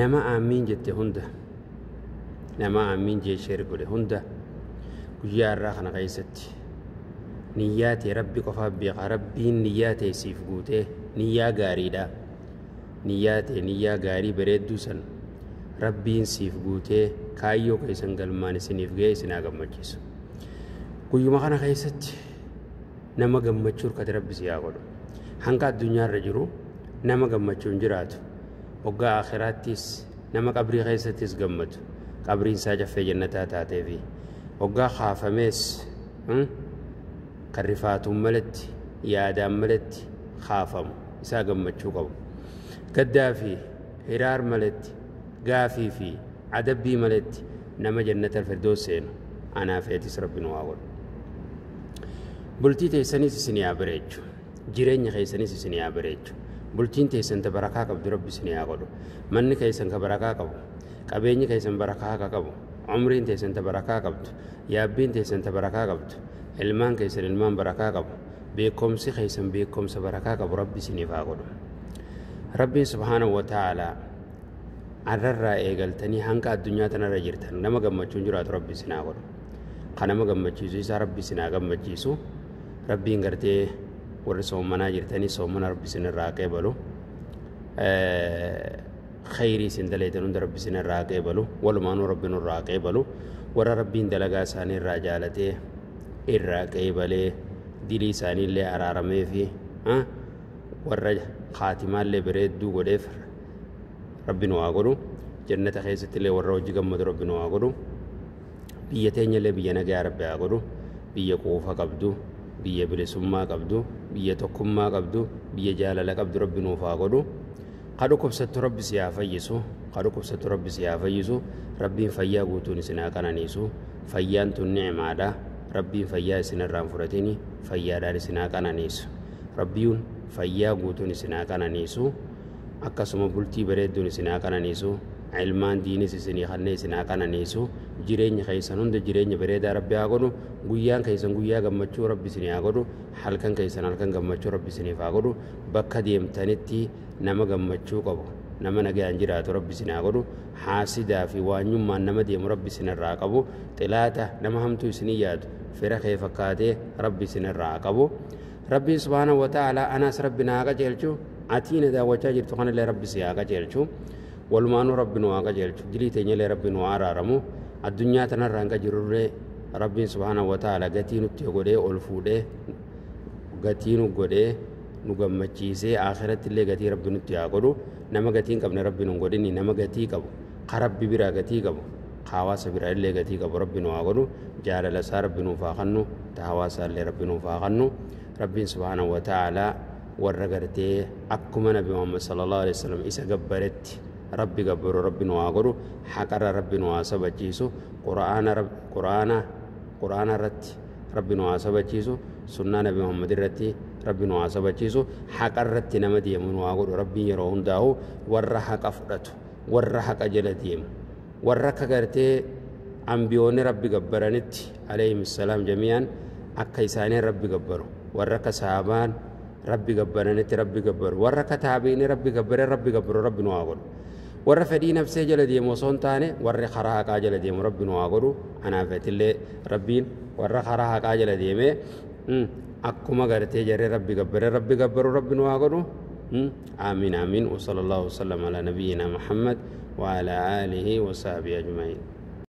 nama aamiin jette hunda nama aamiin jeesheer godhe hunda guyyaa irraa kana keessatti niyyaatee rabbi qofaaf beeka rabbiin niyyaatee siif guutee niyyaa gaariidha niyyaa gaarii bareedduu san rabbiin siif guutee kaayyoo keessan galmaan isiniif ga'e isinaa gammachiisu guyyuma kana keessatti nama gammachuu hirkate rabbi si haa godhu hanga addunyaarra jiru nama gammachuun jiraatu waggaa akhiraattis nama qabrii keessattis gammadu qabriin isaa jaffee jannataa taateefi waggaa khaafamees kan rifaatuun malatti yaadaan malatti khaafamu isaa gammachuu qabu gaddaa fi hiraar malatti gaafii fi adabbii malatti nama jannatal firdoos seenu anaaf eetis rabbiin waa godhu bultii teessanis isin yaa bareechu jireenya keessanis isin yaa bareechu bultiin teessan ta barakaa qabdu rabbi isin yaa godhu manni keessan ka barakaa qabu qabeenyi keessan barakaa ka qabu umriin teessan ta barakaa qabdu yaabbiin teessan ta barakaa qabdu ilmaan keessan ilmaan barakaa qabu beekomsi keessan beekomsa barakaa qabu rabbi isiniif haa godhu rabbiin subhaanahu wa ta'aalaa arrarraa eegaltanii hanga addunyaa tanarra jirtan nama gammachuun jiraatu rabbi isin haa godhu kan nama gammachiisu isaa rabbi isin haa gammachiisu rabbiin gartee warri soomanaa jirtanii soomana rabbi isin irraa qeebalu khayrii isin daleetan hunda rabbi isin irraa qeebalu walumaanuu rabbi nurraa qeebalu warra rabbiin dalagaa isaanii irraa jaalatee irraa qeebalee dilii isaaniillee araaramee fi warra khaatimaallee bareedduu godheef rabbi nu haa godhu jannata keessattillee warra hojii gammadu rabbi nu haa godhu biyya teenyallee biyya nagaa rabbi haa godhu biyya quufa qabdu biyya bilisummaa qabdu biyya tokkummaa qabdu biyya jaalala qabdu rabbi nuuf haa godhu kadhu kubsattu rabbi si haa fayyisu kadhu kubsattu rabbi si haa fayyisu rabbiin fayyaa guutuun isin haa qananiisu fayyaan tun ni'maadha rabbiin fayyaa isin irraan fudhatini fayyaadhaan isin haa qananiisu rabbiin fayyaa guutuun isin haa qananiisu akkasuma bultii bareedduun isin haa qananiisu ilmaan diinis isinii kannee isin haa qananiisu jireenya keessan hunda jireenya bareedaa rabbi haa godhu guyyaan keessan guyyaa gammachuu rabbi isinii haa godhu halkan keessan halkan gammachuu rabbi isiniif haa godhu bakka deemtanitti nama gammachuu qabu nama nagaan jiraatu rabbi isin haa godhu haasidaa fi waanyummaan nama deemu rabbi isin irraa qabu xilaata nama hamtuu isinii yaadu fira kee fakkaatee rabbi isin irraa qabu rabbiin subhaanahu wa ta'aalaa anaas rabbi naa qajeelchu atiina daawwachaa jirtu kanallee rabbi si haa qajeelchu walumaanuu rabbi nu haa qajeelchu dilii teenyallee rabbi nu haa araaramu addunyaa tanarraa hanga jirurree rabbiin subhaanahu wa ta'aalaa gatii nutti godhee ol fuudhee gatii nu godhee nu gammachiisee akhirattillee gatii rabbi nutti haa godhu nama gatii hin qabne rabbi nu godhini nama gatii qabu ka rabbi biraa gatii qabu ka hawaasa biraallee gatii qabu rabbi nu haa godhu jaalala isaa rabbi nuuf haa kennu ta hawaasaallee rabbi nuuf haa kennu rabbiin subhaanahu wa ta'aalaa warra gartee akkuma nabi Muhammad sallallahu alaihi wasallam isa gabbaretti rabbi gabbaru rabbi nu haa godhu haqarra rabbi nu haa sabachiisu quraana irratti rabbi nu haa sabachiisu sunnaa nabi Muhammad irratti rabbi nu haa sabachiisu haqarratti nama deemu nu haa godhu rabbiin yeroo hundaa'u warra haqa fudhatu warra haqa jala deemu warra akka gartee ambiyoonni rabbi gabbaranitti alayhimissalaam jami'an akka isaanii rabbi gabbaru warra akka sahabaan rabbi gabbaranitti rabbi gabbaru warra akka taabiini rabbi gabbaran rabbi gabbaru rabbi nu haa godhu warra fedhii nafsee jala deemu osoo hin taane warri karaa haqaa jala deemu rabbi nu haa godhu anaafetillee rabbiin warra karaa haqaa jala deemee akkuma gartee jarree rabbi gabbaru rabbi nu haa godhu آمين آمين وصلى الله وسلم على نبينا محمد وعلى آله وصحبه أجمعين